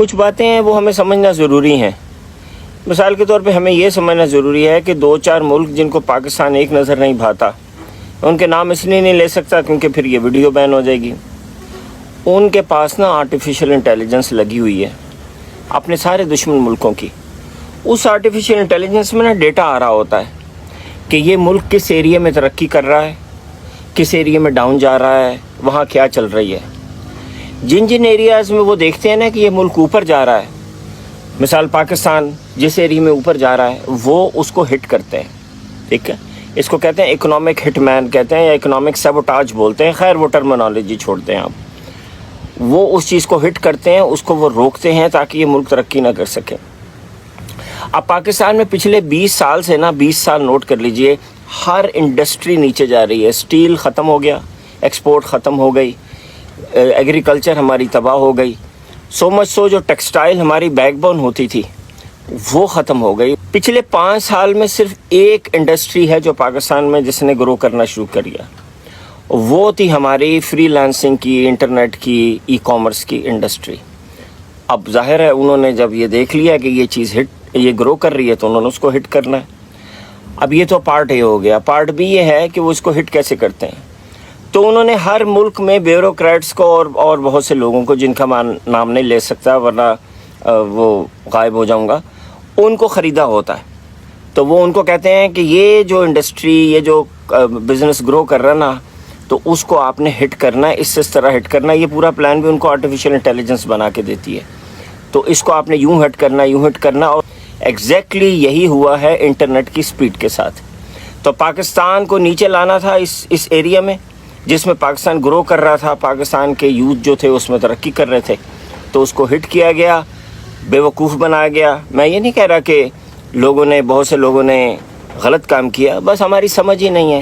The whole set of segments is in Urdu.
کچھ باتیں ہیں وہ ہمیں سمجھنا ضروری ہیں. مثال کے طور پہ ہمیں یہ سمجھنا ضروری ہے کہ 2-4 ملک جن کو پاکستان ایک نظر نہیں بھاتا، ان کے نام اس لیے نہیں لے سکتا کیونکہ پھر یہ ویڈیو بین ہو جائے گی. ان کے پاس نا آرٹیفیشل انٹیلیجنس لگی ہوئی ہے اپنے سارے دشمن ملکوں کی. اس آرٹیفیشل انٹیلیجنس میں نا ڈیٹا آ رہا ہوتا ہے کہ یہ ملک کس ایریا میں ترقی کر رہا ہے، کس ایریا میں ڈاؤن جا رہا ہے، وہاں کیا چل رہی ہے. جن ایریاز میں وہ دیکھتے ہیں نا کہ یہ ملک اوپر جا رہا ہے، مثال پاکستان جس ایریا میں اوپر جا رہا ہے وہ اس کو ہٹ کرتے ہیں. ٹھیک ہے، اس کو کہتے ہیں اکنامک ہٹ مین کہتے ہیں یا اکنامک سیبوٹاج بولتے ہیں. خیر وہ ٹرمینالوجی چھوڑتے ہیں آپ. وہ اس چیز کو ہٹ کرتے ہیں، اس کو وہ روکتے ہیں تاکہ یہ ملک ترقی نہ کر سکے. اب پاکستان میں پچھلے 20 سال سے نا 20 سال نوٹ کر لیجئے، ہر انڈسٹری نیچے جا رہی ہے. اسٹیل ختم ہو گیا، ایکسپورٹ ختم ہو گئی، ایگریکلچر ہماری تباہ ہو گئی. سو مچ سو جو ٹیکسٹائل ہماری بیک بون ہوتی تھی وہ ختم ہو گئی. پچھلے 5 سال میں صرف ایک انڈسٹری ہے جو پاکستان میں جس نے گرو کرنا شروع کر دیا، وہ تھی ہماری فری لانسنگ کی، انٹرنیٹ کی، ای کامرس کی انڈسٹری. اب ظاہر ہے انہوں نے جب یہ دیکھ لیا کہ یہ چیز یہ گرو کر رہی ہے تو انہوں نے اس کو ہٹ کرنا ہے. اب یہ تو پارٹ اے ہو گیا. پارٹ بی یہ ہے کہ وہ اس کو ہٹ کیسے کرتے ہیں. تو انہوں نے ہر ملک میں بیوروکریٹس کو اور بہت سے لوگوں کو جن کا نام نہیں لے سکتا ورنہ وہ غائب ہو جاؤں گا، ان کو خریدا ہوتا ہے. تو وہ ان کو کہتے ہیں کہ یہ جو انڈسٹری، یہ جو بزنس گرو کر رہا نا، تو اس کو آپ نے ہٹ کرنا ہے، اس طرح ہٹ کرنا ہے. یہ پورا پلان بھی ان کو آرٹیفیشل انٹیلیجنس بنا کے دیتی ہے. تو اس کو آپ نے یوں ہٹ کرنا، یوں ہٹ کرنا. اور ایگزیکٹلی یہی ہوا ہے انٹرنیٹ کی سپیڈ کے ساتھ. تو پاکستان کو نیچے لانا تھا اس ایریا میں جس میں پاکستان گرو کر رہا تھا، پاکستان کے یوتھ جو تھے اس میں ترقی کر رہے تھے، تو اس کو ہٹ کیا گیا، بیوقوف بنایا گیا. میں یہ نہیں کہہ رہا کہ بہت سے لوگوں نے غلط کام کیا، بس ہماری سمجھ ہی نہیں ہے.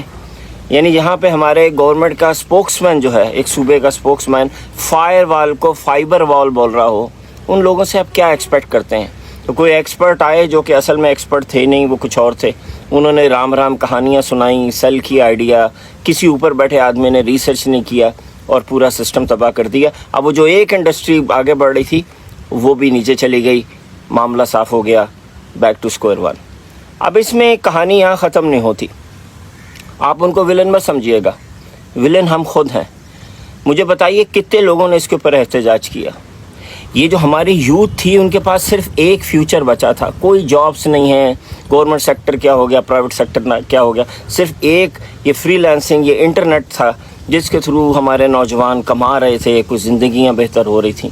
یعنی یہاں پہ ہمارے گورنمنٹ کا سپوکس مین جو ہے، ایک صوبے کا سپوکس مین فائر وال کو فائبر وال بول رہا ہو، ان لوگوں سے آپ کیا ایکسپیکٹ کرتے ہیں؟ تو کوئی ایکسپرٹ آئے جو کہ اصل میں ایکسپرٹ تھے نہیں، وہ کچھ اور تھے. انہوں نے رام کہانیاں سنائیں، سیل کی آئیڈیا، کسی اوپر بیٹھے آدمی نے ریسرچ نہیں کیا اور پورا سسٹم تباہ کر دیا. اب وہ جو ایک انڈسٹری آگے بڑھ رہی تھی وہ بھی نیچے چلی گئی، معاملہ صاف ہو گیا، بیک ٹو اسکوائر ون. اب اس میں کہانی یہاں ختم نہیں ہوتی. آپ ان کو ولن مت سمجھیے گا، ولن ہم خود ہیں. مجھے بتائیے کتنے لوگوں نے اس کے اوپر احتجاج کیا؟ یہ جو ہماری یوتھ تھی ان کے پاس صرف ایک فیوچر بچا تھا، کوئی جابس نہیں ہیں. گورنمنٹ سیکٹر کیا ہو گیا، پرائیویٹ سیکٹر کیا ہو گیا، صرف ایک یہ فری لانسنگ، یہ انٹرنیٹ تھا جس کے تھرو ہمارے نوجوان کما رہے تھے، کچھ زندگیاں بہتر ہو رہی تھیں.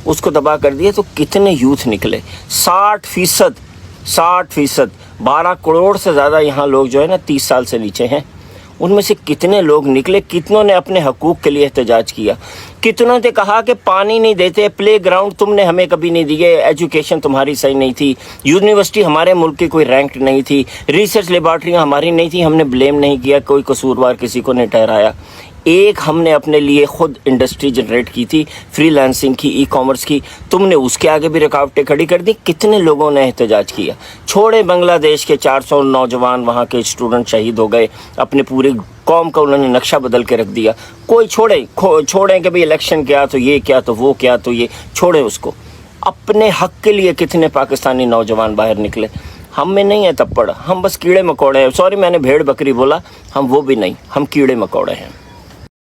اس کو تباہ کر دیا. تو کتنے یوتھ نکلے؟ 60%، 12 کروڑ سے زیادہ یہاں لوگ جو ہے نا 30 سال سے نیچے ہیں. ان میں سے کتنے لوگ نکلے، کتنوں نے اپنے حقوق کے لیے احتجاج کیا، کتنوں نے کہا کہ پانی نہیں دیتے، پلے گراؤنڈ تم نے ہمیں کبھی نہیں دیے، ایجوکیشن تمہاری صحیح نہیں تھی، یونیورسٹی ہمارے ملک کی کوئی رینکڈ نہیں تھی، ریسرچ لیبارٹریاں ہماری نہیں تھی، ہم نے بلیم نہیں کیا، کوئی قصوروار کسی کو نہیں ٹھہرایا. ایک ہم نے اپنے لیے خود انڈسٹری جنریٹ کی تھی، فری لانسنگ کی، ای کامرس کی، تم نے اس کے آگے بھی رکاوٹیں کھڑی کر دی. کتنے لوگوں نے احتجاج کیا؟ چھوڑے بنگلہ دیش کے 400 نوجوان وہاں کے اسٹوڈنٹ شہید ہو گئے، اپنے پوری قوم کا انہوں نے نقشہ بدل کے رکھ دیا. کوئی چھوڑیں کہ بھئی الیکشن کیا تو یہ کیا تو وہ کیا تو یہ، چھوڑیں اس کو. اپنے حق کے لیے کتنے پاکستانی نوجوان باہر نکلے. ہم میں نہیں ہے تپڑ، ہم بس کیڑے مکوڑے ہیں. سوری میں نے بھیڑ بکری بولا، ہم وہ بھی نہیں، ہم کیڑے مکوڑے ہیں.